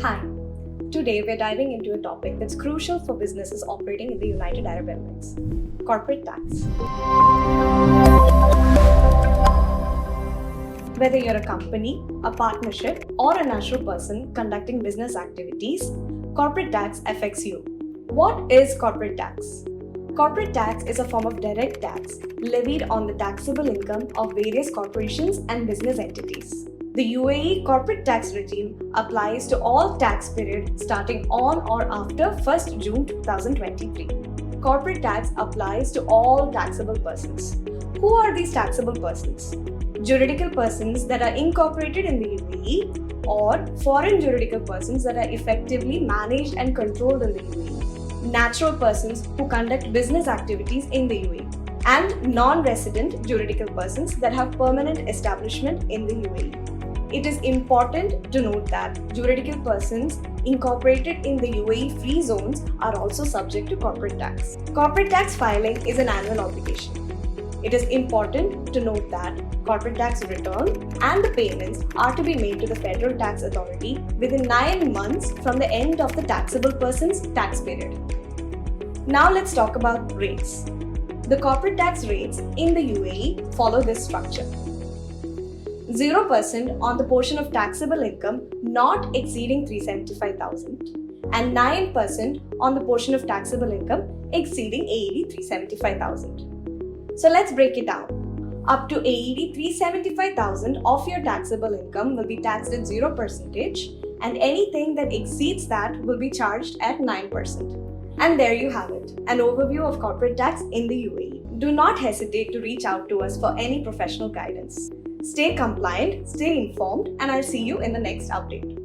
Hi, today we're diving into a topic that's crucial for businesses operating in the United Arab Emirates: corporate tax. Whether you're a company, a partnership, or a natural person conducting business activities, corporate tax affects you. What is corporate tax? Corporate tax is a form of direct tax levied on the taxable income of various corporations and business entities. The UAE corporate tax regime applies to all tax periods starting on or after 1st June 2023. Corporate tax applies to all taxable persons. Who are these taxable persons? Juridical persons that are incorporated in the UAE or foreign juridical persons that are effectively managed and controlled in the UAE. Natural persons who conduct business activities in the UAE, and non-resident juridical persons that have permanent establishment in the UAE. It is important to note that juridical persons incorporated in the UAE free zones are also subject to corporate tax. Corporate tax filing is an annual obligation. It is important to note that corporate tax return and the payments are to be made to the Federal Tax Authority within 9 months from the end of the taxable person's tax period. Now let's talk about rates. The corporate tax rates in the UAE follow this structure: 0% on the portion of taxable income not exceeding 375,000 and 9% on the portion of taxable income exceeding 375,000. So let's break it down. Up to 375,000 of your taxable income will be taxed at 0% and anything that exceeds that will be charged at 9%. And there you have it, an overview of corporate tax in the UAE. Do not hesitate to reach out to us for any professional guidance. Stay compliant, stay informed, and I'll see you in the next update.